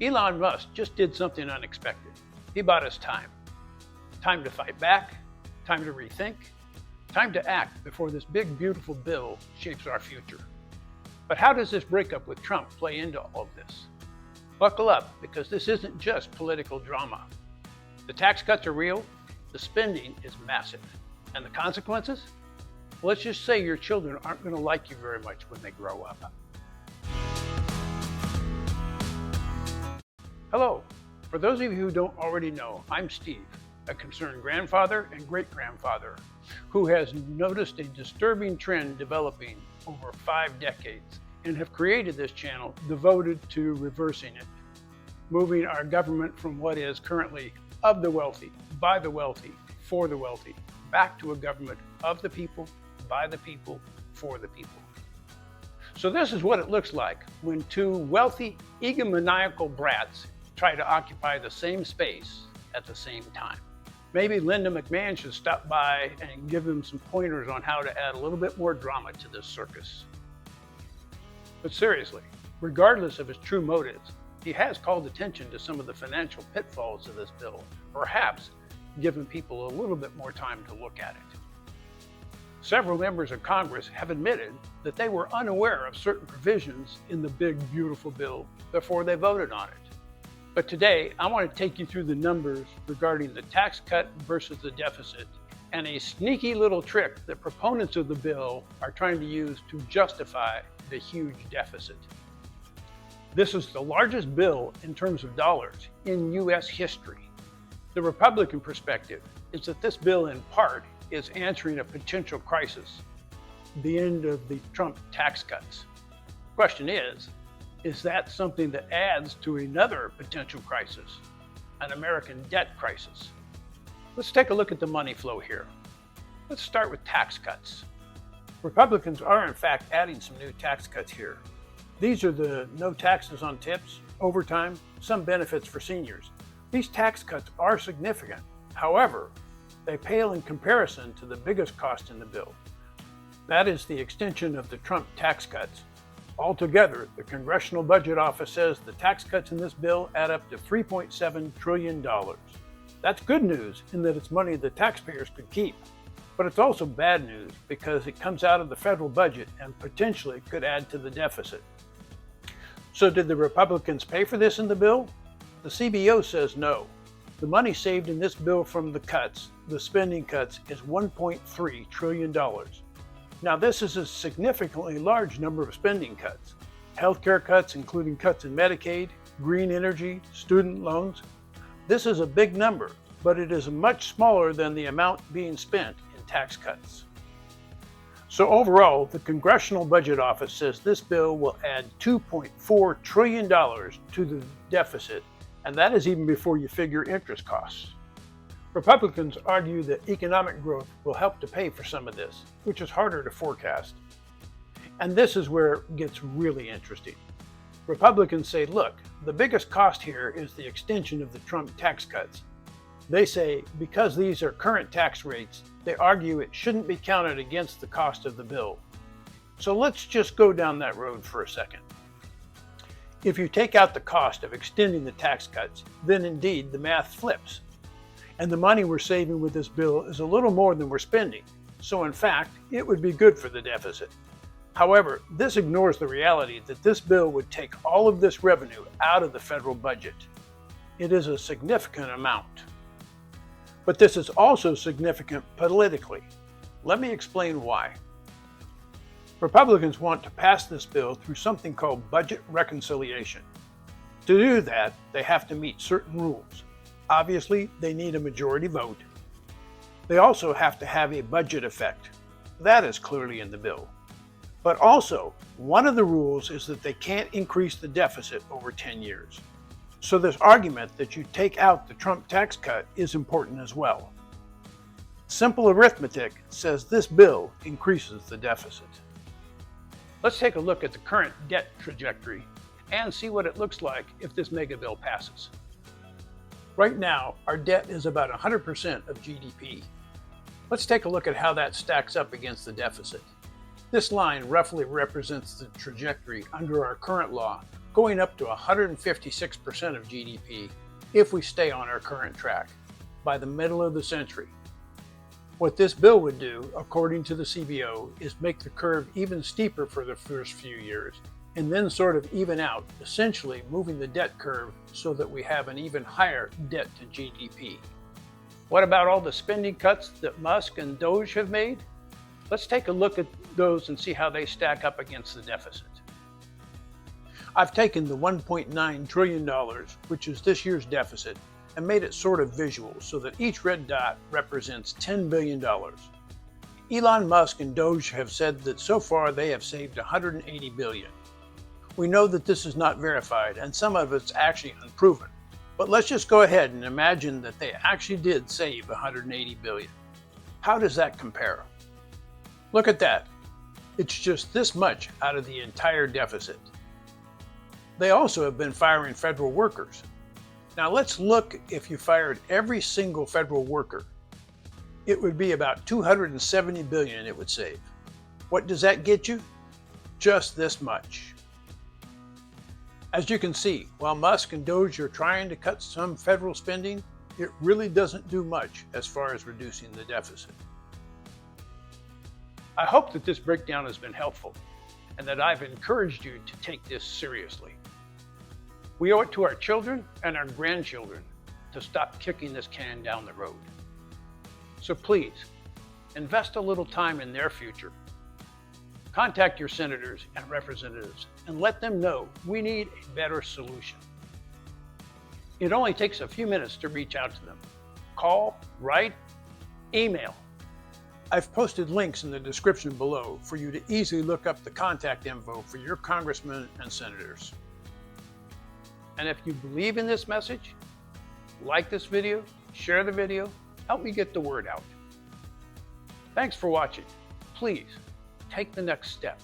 Elon Musk just did something unexpected. He bought us time. Time to fight back, time to rethink, time to act before this big, beautiful bill shapes our future. But how does this breakup with Trump play into all of this? Buckle up, because this isn't just political drama. The tax cuts are real, the spending is massive, and the consequences? Well, let's just say your children aren't going to like you very much when they grow up. Hello. For those of you who don't already know, I'm Steve, a concerned grandfather and great-grandfather who has noticed a disturbing trend developing over 5 decades and have created this channel devoted to reversing it, moving our government from what is currently of the wealthy, by the wealthy, for the wealthy, back to a government of the people, by the people, for the people. So this is what it looks like when two wealthy, egomaniacal brats try to occupy the same space at the same time. Maybe Linda McMahon should stop by and give them some pointers on how to add a little bit more drama to this circus. But seriously, regardless of his true motives, he has called attention to some of the financial pitfalls of this bill, perhaps giving people a little bit more time to look at it. Several members of Congress have admitted that they were unaware of certain provisions in the big, beautiful bill before they voted on it. But today, I want to take you through the numbers regarding the tax cut versus the deficit and a sneaky little trick that proponents of the bill are trying to use to justify the huge deficit. This is the largest bill in terms of dollars in U.S. history. The Republican perspective is that this bill in part is answering a potential crisis, the end of the Trump tax cuts. Question is that something that adds to another potential crisis, an American debt crisis? Let's take a look at the money flow here. Let's start with tax cuts. Republicans are in fact adding some new tax cuts here. These are the no taxes on tips, overtime, some benefits for seniors. These tax cuts are significant. However, they pale in comparison to the biggest cost in the bill. That is the extension of the Trump tax cuts. Altogether, the Congressional Budget Office says the tax cuts in this bill add up to $3.7 trillion. That's good news in that it's money the taxpayers could keep. But it's also bad news because it comes out of the federal budget and potentially could add to the deficit. So did the Republicans pay for this in the bill? The CBO says no. The money saved in this bill from the cuts, the spending cuts, is $1.3 trillion. Now, this is a significantly large number of spending cuts. Healthcare cuts, including cuts in Medicaid, green energy, student loans. This is a big number, but it is much smaller than the amount being spent in tax cuts. So overall, the Congressional Budget Office says this bill will add $2.4 trillion to the deficit, and that is even before you figure interest costs. Republicans argue that economic growth will help to pay for some of this, which is harder to forecast. And this is where it gets really interesting. Republicans say, look, the biggest cost here is the extension of the Trump tax cuts. They say because these are current tax rates, they argue it shouldn't be counted against the cost of the bill. So let's just go down that road for a second. If you take out the cost of extending the tax cuts, then indeed the math flips. And the money we're saving with this bill is a little more than we're spending. So in fact, it would be good for the deficit. However, this ignores the reality that this bill would take all of this revenue out of the federal budget. It is a significant amount. But this is also significant politically. Let me explain why. Republicans want to pass this bill through something called budget reconciliation. To do that, they have to meet certain rules. Obviously, they need a majority vote. They also have to have a budget effect. That is clearly in the bill. But also, one of the rules is that they can't increase the deficit over 10 years. So this argument that you take out the Trump tax cut is important as well. Simple arithmetic says this bill increases the deficit. Let's take a look at the current debt trajectory and see what it looks like if this mega bill passes. Right now, our debt is about 100% of GDP. Let's take a look at how that stacks up against the deficit. This line roughly represents the trajectory under our current law, going up to 156% of GDP if we stay on our current track by the middle of the century. What this bill would do, according to the CBO, is make the curve even steeper for the first few years, and then sort of even out, essentially moving the debt curve so that we have an even higher debt to GDP. What about all the spending cuts that Musk and Doge have made? Let's take a look at those and see how they stack up against the deficit. I've taken the $1.9 trillion, which is this year's deficit, and made it sort of visual so that each red dot represents $10 billion. Elon Musk and Doge have said that so far they have saved $180 billion. We know that this is not verified and some of it's actually unproven, but let's just go ahead and imagine that they actually did save $180 billion. How does that compare? Look at that. It's just this much out of the entire deficit. They also have been firing federal workers. Now let's look if you fired every single federal worker. It would be about $270 billion it would save. What does that get you? Just this much. As you can see, while Musk and Doge are trying to cut some federal spending, it really doesn't do much as far as reducing the deficit. I hope that this breakdown has been helpful and that I've encouraged you to take this seriously. We owe it to our children and our grandchildren to stop kicking this can down the road. So please, invest a little time in their future. Contact your senators and representatives and let them know we need a better solution. It only takes a few minutes to reach out to them. Call, write, email. I've posted links in the description below for you to easily look up the contact info for your congressmen and senators. And if you believe in this message, like this video, share the video, help me get the word out. Thanks for watching. Please take the next step.